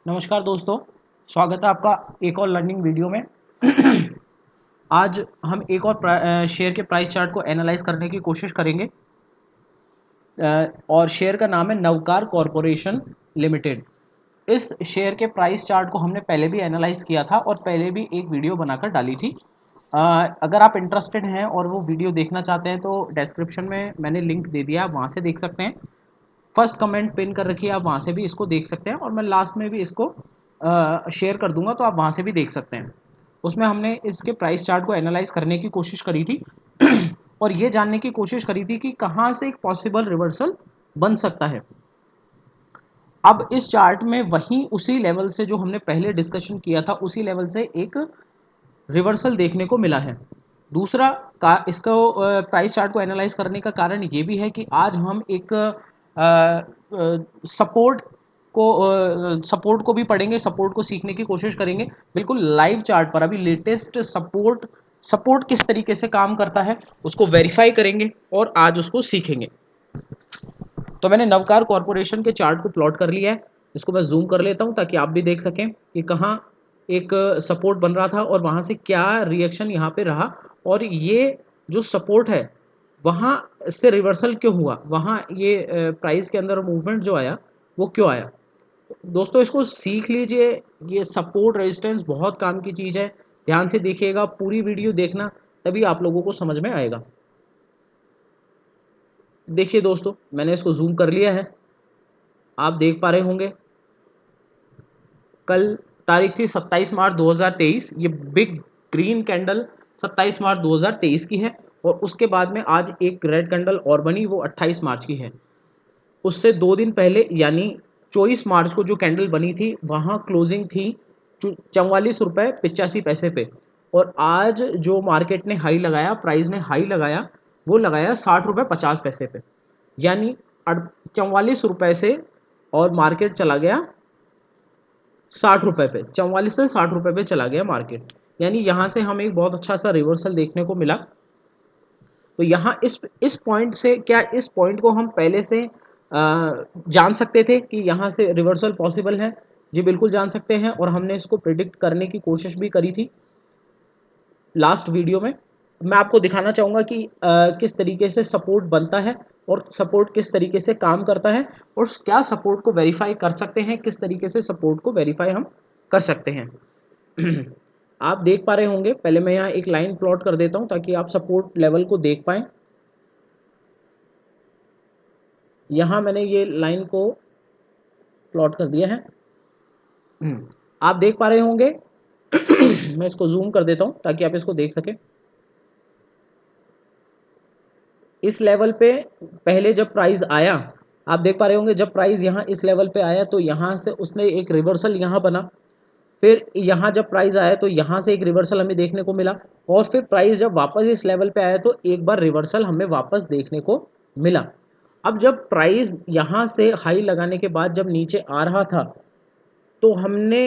नमस्कार दोस्तों, स्वागत है आपका एक और लर्निंग वीडियो में। आज हम एक और शेयर के प्राइस चार्ट को एनालाइज करने की कोशिश करेंगे। और शेयर का नाम है नवकार कॉरपोरेशन लिमिटेड। इस शेयर के प्राइस चार्ट को हमने पहले भी एनालाइज किया था और पहले भी एक वीडियो बनाकर डाली थी। अगर आप इंटरेस्टेड हैं और वो वीडियो देखना चाहते हैं तो डिस्क्रिप्शन में मैंने लिंक दे दिया, आप वहाँ से देख सकते हैं। फर्स्ट कमेंट पिन कर रखी है, आप वहाँ से भी इसको देख सकते हैं और मैं लास्ट में भी इसको शेयर कर दूंगा, तो आप वहाँ से भी देख सकते हैं। उसमें हमने इसके प्राइस चार्ट को एनालाइज करने की कोशिश करी थी और ये जानने की कोशिश करी थी कि कहाँ से एक पॉसिबल रिवर्सल बन सकता है। अब इस चार्ट में वहीं उसी लेवल से जो हमने पहले डिस्कशन किया था उसी लेवल से एक रिवर्सल देखने को मिला है। दूसरा का इसको प्राइस चार्ट को एनालाइज करने का कारण ये भी है कि आज हम एक सपोर्ट को भी पढ़ेंगे, सपोर्ट को सीखने की कोशिश करेंगे बिल्कुल लाइव चार्ट पर। अभी लेटेस्ट सपोर्ट किस तरीके से काम करता है उसको वेरीफाई करेंगे और आज उसको सीखेंगे। तो मैंने नवकार कॉरपोरेशन के चार्ट को प्लॉट कर लिया है। इसको मैं जूम कर लेता हूं ताकि आप भी देख सकें कि कहाँ एक सपोर्ट बन रहा था और वहां से क्या रिएक्शन यहाँ पे रहा, और ये जो सपोर्ट है वहां से रिवर्सल क्यों हुआ, वहां ये प्राइस के अंदर मूवमेंट जो आया वो क्यों आया। दोस्तों इसको सीख लीजिए, ये सपोर्ट रेजिस्टेंस बहुत काम की चीज़ है। ध्यान से देखिएगा, पूरी वीडियो देखना, तभी आप लोगों को समझ में आएगा। देखिए दोस्तों, मैंने इसको जूम कर लिया है, आप देख पा रहे होंगे। कल तारीख थी 27 मार्च 2023। ये बिग ग्रीन कैंडल 27 मार्च 2023 की है और उसके बाद में आज एक रेड कैंडल और बनी, वो 28 मार्च की है। उससे 2 दिन पहले यानी 24 मार्च को जो कैंडल बनी थी वहाँ क्लोजिंग थी 44 रुपये 85 पैसे पे। और आज जो मार्केट ने हाई लगाया, प्राइस ने हाई लगाया, वो लगाया 60 रुपये 50 पैसे पे, यानी 44 रुपये से और मार्केट चला गया 60 रुपये पे। 44 से 60 रुपये पे चला गया मार्केट, यानी यहाँ से हमें एक बहुत अच्छा सा रिवर्सल देखने को मिला। तो यहाँ इस पॉइंट से, क्या इस पॉइंट को हम पहले से जान सकते थे कि यहाँ से रिवर्सल पॉसिबल है? जी बिल्कुल जान सकते हैं, और हमने इसको प्रिडिक्ट करने की कोशिश भी करी थी लास्ट वीडियो में। मैं आपको दिखाना चाहूँगा कि किस तरीके से सपोर्ट बनता है और सपोर्ट किस तरीके से काम करता है, और क्या सपोर्ट को वेरीफाई कर सकते हैं, किस तरीके से सपोर्ट को वेरीफाई हम कर सकते हैं। आप देख पा रहे होंगे, पहले मैं यहाँ एक लाइन प्लॉट कर देता हूँ ताकि आप सपोर्ट लेवल को देख पाएं। यहाँ मैंने ये लाइन को प्लॉट कर दिया है, आप देख पा रहे होंगे। मैं इसको जूम कर देता हूँ ताकि आप इसको देख सकें। इस लेवल पे पहले जब प्राइस आया, आप देख पा रहे होंगे, जब प्राइस यहाँ इस लेवल पे आया तो यहाँ से उसने एक रिवर्सल यहाँ बना। फिर यहाँ जब प्राइस आया तो यहाँ से एक रिवर्सल हमें देखने को मिला, और फिर प्राइस जब वापस इस लेवल पे आया तो एक बार रिवर्सल हमें वापस देखने को मिला। अब जब प्राइस यहाँ से हाई लगाने के बाद जब नीचे आ रहा था तो हमने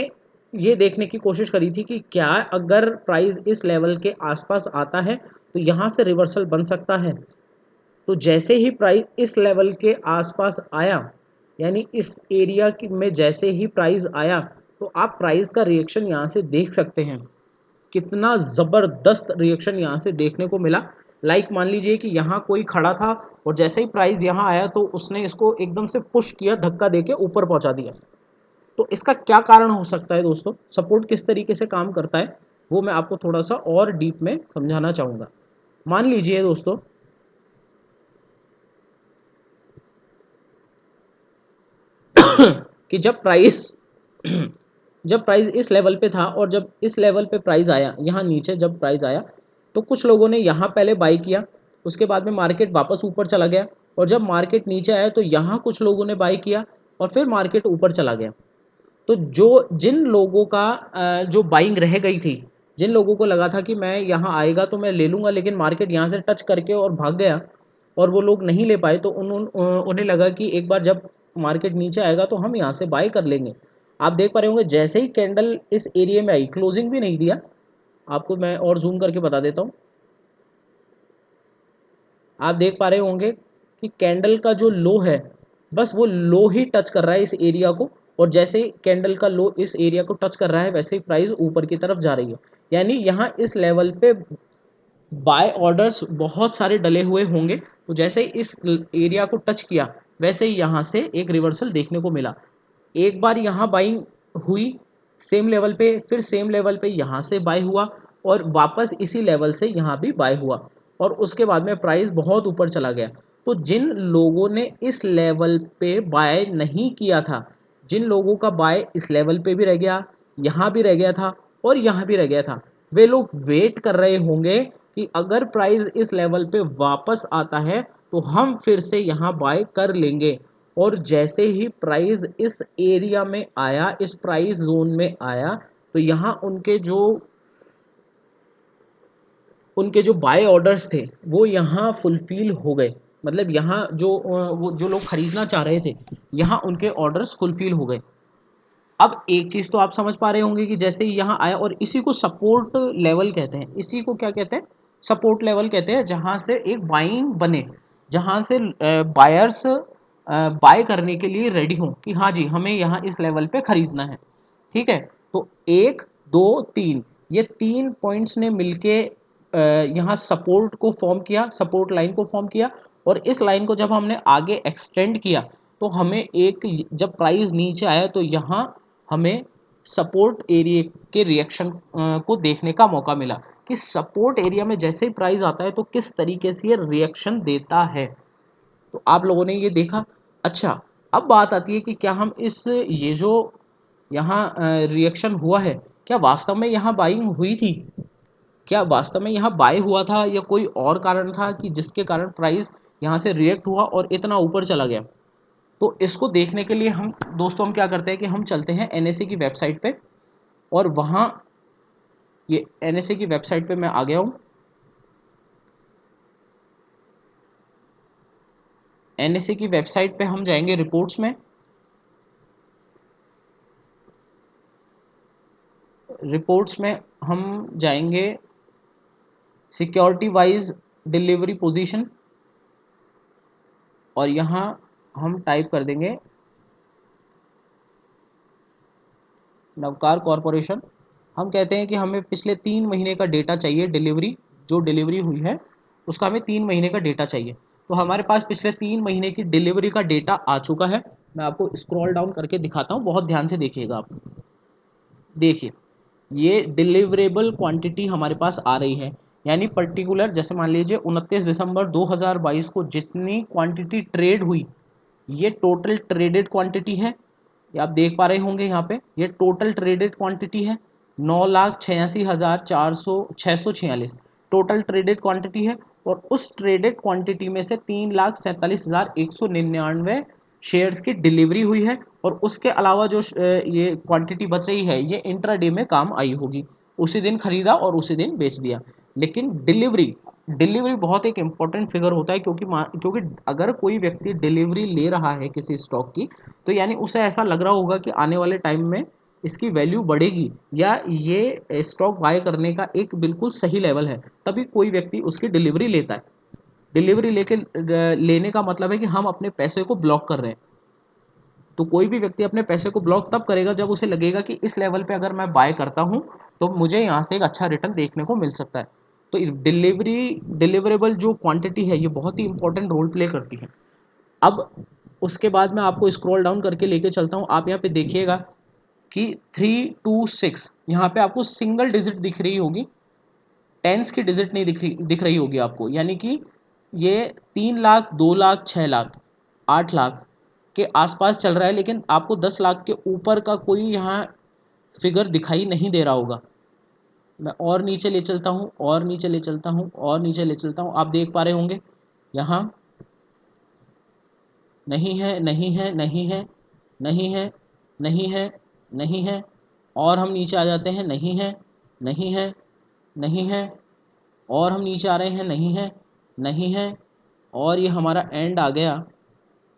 ये देखने की कोशिश करी थी कि क्या अगर प्राइस इस लेवल के आसपास आता है तो यहाँ से रिवर्सल बन सकता है। तो जैसे ही प्राइस इस लेवल के आसपास आया, यानी इस एरिया में जैसे ही प्राइस आया, तो आप प्राइस का रिएक्शन यहाँ से देख सकते हैं, कितना ज़बरदस्त रिएक्शन यहाँ से देखने को मिला। लाइक मान लीजिए कि यहाँ कोई खड़ा था और जैसे ही प्राइस यहाँ आया तो उसने इसको एकदम से पुश किया, धक्का देके ऊपर पहुँचा दिया। तो इसका क्या कारण हो सकता है दोस्तों, सपोर्ट किस तरीके से काम करता है, वो मैं आपको थोड़ा सा और डीप में समझाना चाहूँगा। मान लीजिए दोस्तों कि जब प्राइस इस लेवल पे था और जब इस लेवल पे प्राइस आया, यहाँ नीचे जब प्राइस आया तो कुछ लोगों ने यहाँ पहले बाई किया, उसके बाद में मार्केट वापस ऊपर चला गया, और जब मार्केट नीचे आया तो यहाँ कुछ लोगों ने बाई किया और फिर मार्केट ऊपर चला गया। तो जिन लोगों का जो बाइंग रह गई थी, जिन लोगों को लगा था कि मैं यहाँ आएगा तो मैं ले लूँगा, लेकिन मार्केट यहाँ से टच करके और भाग गया और वो लोग नहीं ले पाए, तो उन्हें लगा कि एक बार जब मार्केट नीचे आएगा तो हम यहाँ से बाय कर लेंगे। आप देख पा रहे होंगे, जैसे ही कैंडल इस एरिया में आई, क्लोजिंग भी नहीं दिया, आपको मैं और जूम करके बता देता हूँ। आप देख पा रहे होंगे कि कैंडल का जो लो है, बस वो लो ही टच कर रहा है इस एरिया को, और जैसे कैंडल का लो इस एरिया को टच कर रहा है वैसे ही प्राइस ऊपर की तरफ जा रही है। यानी यहाँ इस लेवल पे बाय ऑर्डर्स बहुत सारे डले हुए होंगे, तो जैसे ही इस एरिया को टच किया वैसे ही यहाँ से एक रिवर्सल देखने को मिला। एक बार यहाँ बाइंग हुई सेम लेवल पे, फिर सेम लेवल पे यहाँ से बाय हुआ और वापस इसी लेवल से यहाँ भी बाय हुआ और उसके बाद में प्राइस बहुत ऊपर चला गया। तो जिन लोगों ने इस लेवल पे बाय नहीं किया था, जिन लोगों का बाय इस लेवल पे भी रह गया, यहाँ भी रह गया था और यहाँ भी रह गया था, वे लोग वेट कर रहे होंगे कि अगर प्राइस इस लेवल पे वापस आता है तो हम फिर से यहाँ बाय कर लेंगे। और जैसे ही प्राइस इस एरिया में आया, इस प्राइस जोन में आया, तो यहाँ उनके जो बाय ऑर्डर्स थे वो यहाँ फुलफिल हो गए। मतलब यहाँ वो जो लोग खरीदना चाह रहे थे यहाँ उनके ऑर्डर्स फुलफिल हो गए। अब एक चीज़ तो आप समझ पा रहे होंगे कि जैसे ही यहाँ आया, और इसी को सपोर्ट लेवल कहते हैं, इसी को क्या कहते हैं, सपोर्ट लेवल कहते हैं, जहाँ से एक बाइंग बने, जहाँ से बायर्स बाय करने के लिए रेडी हों कि हाँ जी हमें यहाँ इस लेवल पे खरीदना है। ठीक है, तो एक दो तीन, ये तीन पॉइंट्स ने मिलके यहाँ सपोर्ट को फॉर्म किया, सपोर्ट लाइन को फॉर्म किया। और इस लाइन को जब हमने आगे एक्सटेंड किया तो हमें एक, जब प्राइस नीचे आया तो यहाँ हमें सपोर्ट एरिया के रिएक्शन को देखने का मौका मिला कि सपोर्ट एरिया में जैसे ही प्राइस आता है तो किस तरीके से ये रिएक्शन देता है। तो आप लोगों ने ये देखा। अच्छा, अब बात आती है कि क्या हम ये जो यहाँ रिएक्शन हुआ है, क्या वास्तव में यहाँ बाइंग हुई थी, क्या वास्तव में यहाँ बाय हुआ था, या कोई और कारण था कि जिसके कारण प्राइस यहाँ से रिएक्ट हुआ और इतना ऊपर चला गया। तो इसको देखने के लिए हम दोस्तों हम क्या करते हैं कि हम चलते हैं एनएसए की वेबसाइट पे, और वहाँ ये एनएसए की वेबसाइट पे मैं आ गया हूँ। एनएसए की वेबसाइट पे हम जाएंगे रिपोर्ट्स में, रिपोर्ट्स में हम जाएंगे सिक्योरिटी वाइज डिलीवरी पोजीशन, और यहाँ हम टाइप कर देंगे नवकार कॉरपोरेशन। हम कहते हैं कि हमें पिछले 3 महीने का डेटा चाहिए, डिलीवरी जो डिलीवरी हुई है उसका हमें 3 महीने का डेटा चाहिए। तो हमारे पास पिछले 3 महीने की डिलीवरी का डेटा आ चुका है। मैं आपको स्क्रॉल डाउन करके दिखाता हूँ, बहुत ध्यान से देखिएगा आप। देखिए ये डिलीवरेबल क्वांटिटी हमारे पास आ रही है, यानी पर्टिकुलर, जैसे मान लीजिए 29 दिसंबर 2022 को जितनी क्वांटिटी ट्रेड हुई, ये टोटल ट्रेडेड क्वांटिटी है। ये आप देख पा रहे होंगे यहाँ पे, ये टोटल ट्रेडेड क्वांटिटी है 9,86,646 टोटल ट्रेडेड क्वांटिटी है। और उस ट्रेडेड क्वांटिटी में से 3,47,199 शेयर्स की डिलीवरी हुई है। और उसके अलावा जो ये क्वांटिटी बच रही है ये इंट्राडे में काम आई होगी, उसी दिन खरीदा और उसी दिन बेच दिया। लेकिन डिलीवरी डिलीवरी बहुत एक इंपॉर्टेंट फिगर होता है, क्योंकि अगर कोई व्यक्ति डिलीवरी ले रहा है किसी स्टॉक की, तो यानी उसे ऐसा लग रहा होगा कि आने वाले टाइम में इसकी वैल्यू बढ़ेगी, या ये स्टॉक बाय करने का एक बिल्कुल सही लेवल है, तभी कोई व्यक्ति उसकी डिलीवरी लेता है। डिलीवरी लेने का मतलब है कि हम अपने पैसे को ब्लॉक कर रहे हैं। तो कोई भी व्यक्ति अपने पैसे को ब्लॉक तब करेगा जब उसे लगेगा कि इस लेवल पे अगर मैं बाय करता हूँ तो मुझे यहाँ से एक अच्छा रिटर्न देखने को मिल सकता है। तो डिलीवरेबल जो क्वांटिटी है ये बहुत ही इंपॉर्टेंट रोल प्ले करती है। अब उसके बाद मैं आपको स्क्रॉल डाउन करके लेके चलता हूँ। आप यहाँ पे देखिएगा कि 326 यहाँ पे आपको सिंगल डिजिट दिख रही होगी, टेंस की डिजिट नहीं दिख रही होगी आपको, यानी कि ये 3 लाख, 2 लाख, 6 लाख, 8 लाख के आसपास चल रहा है, लेकिन आपको 10 लाख के ऊपर का कोई यहाँ फिगर दिखाई नहीं दे रहा होगा। मैं और नीचे ले चलता हूँ, और नीचे ले चलता हूँ, और नीचे ले चलता हूँ, आप देख पा रहे होंगे यहाँ नहीं है, नहीं है, नहीं है, नहीं है, नहीं है, नहीं है। और हम नीचे आ जाते हैं, नहीं है, नहीं है, नहीं है। और हम नीचे आ रहे हैं, नहीं है, नहीं है। और ये हमारा एंड आ गया।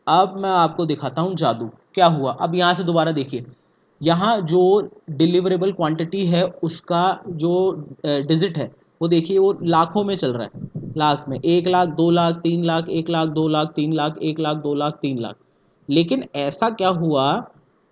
अब मैं आपको दिखाता हूँ जादू क्या हुआ। अब यहाँ से दोबारा देखिए, यहाँ जो डिलीवरेबल क्वांटिटी है उसका जो डिजिट है वो देखिए वो लाखों में चल रहा है, लाख में, 1 लाख, 2 लाख, 3 लाख, 1 लाख, 2 लाख, 3 लाख, 1 लाख, 2 लाख, 3 लाख। लेकिन ऐसा क्या हुआ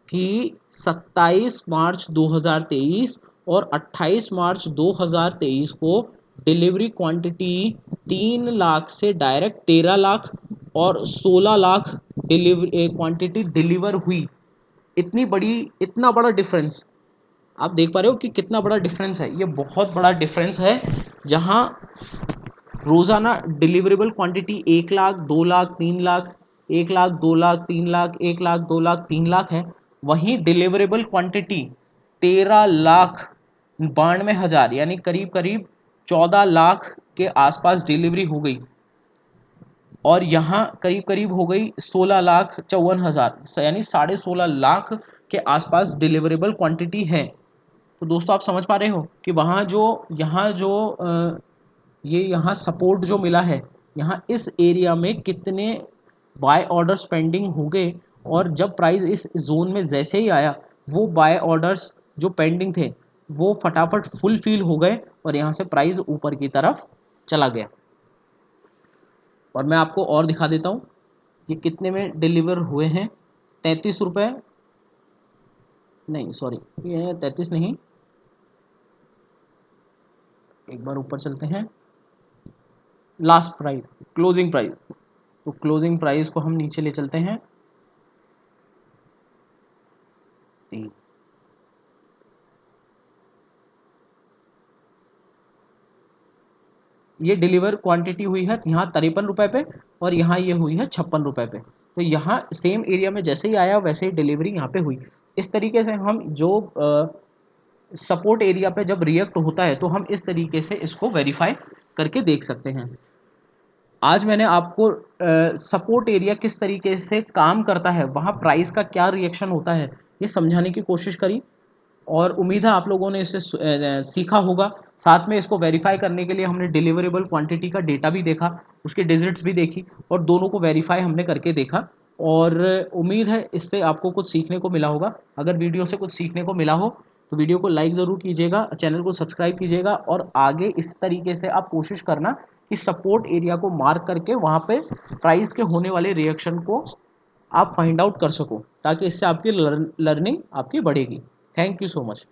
कि 27 मार्च 2023 और 28 मार्च 2023 को डिलीवरी क्वांटिटी 3 लाख से डायरेक्ट 13 लाख और 16 लाख डिलीवरी क्वांटिटी डिलीवर हुई। इतना बड़ा डिफरेंस आप देख पा रहे हो कि कितना बड़ा डिफरेंस है। ये बहुत बड़ा डिफरेंस है, जहां रोजाना डिलीवरेबल क्वांटिटी 1 लाख 2 लाख 3 लाख 1 लाख 2 लाख 3 लाख 1 लाख 2 लाख 3 लाख है, वहीं डिलीवरेबल क्वांटिटी 13 लाख 92 हज़ार यानी करीब करीब 14 लाख के आसपास डिलीवरी हो गई। और यहाँ करीब करीब हो गई 16 लाख 54 हज़ार यानी 16.5 लाख के आसपास डिलीवरेबल क्वांटिटी है। तो दोस्तों आप समझ पा रहे हो कि वहाँ जो यहाँ जो ये यहाँ सपोर्ट जो मिला है, यहाँ इस एरिया में कितने बाय ऑर्डर्स पेंडिंग हो गए, और जब प्राइस इस जोन में जैसे ही आया वो बाय ऑर्डर्स जो पेंडिंग थे वो फटाफट फुलफिल हो गए और यहाँ से प्राइस ऊपर की तरफ चला गया। और मैं आपको और दिखा देता हूँ ये कितने में डिलीवर हुए हैं। 33 रुपये नहीं, सॉरी ये 33 नहीं, एक बार ऊपर चलते हैं। लास्ट प्राइस, क्लोजिंग प्राइस, तो क्लोजिंग प्राइस को हम नीचे ले चलते हैं। ये डिलीवर क्वांटिटी हुई है यहाँ 53 रुपये पे और यहाँ ये हुई है 56 रुपये पे। तो यहाँ सेम एरिया में जैसे ही आया वैसे ही डिलीवरी यहाँ पे हुई। इस तरीके से हम जो सपोर्ट एरिया पे जब रिएक्ट होता है तो हम इस तरीके से इसको वेरीफाई करके देख सकते हैं। आज मैंने आपको सपोर्ट एरिया किस तरीके से काम करता है, वहाँ प्राइस का क्या रिएक्शन होता है, ये समझाने की कोशिश करी, और उम्मीद है आप लोगों ने इसे सीखा होगा। साथ में इसको वेरीफाई करने के लिए हमने डिलीवरेबल क्वांटिटी का डेटा भी देखा, उसकी डिजिट्स भी देखी और दोनों को वेरीफाई हमने करके देखा। और उम्मीद है इससे आपको कुछ सीखने को मिला होगा। अगर वीडियो से कुछ सीखने को मिला हो तो वीडियो को लाइक ज़रूर कीजिएगा, चैनल को सब्सक्राइब कीजिएगा, और आगे इस तरीके से आप कोशिश करना कि सपोर्ट एरिया को मार्क करके वहाँ पे प्राइस के होने वाले रिएक्शन को आप फाइंड आउट कर सको, ताकि इससे आपकी लर्निंग आपकी बढ़ेगी। Thank you so much.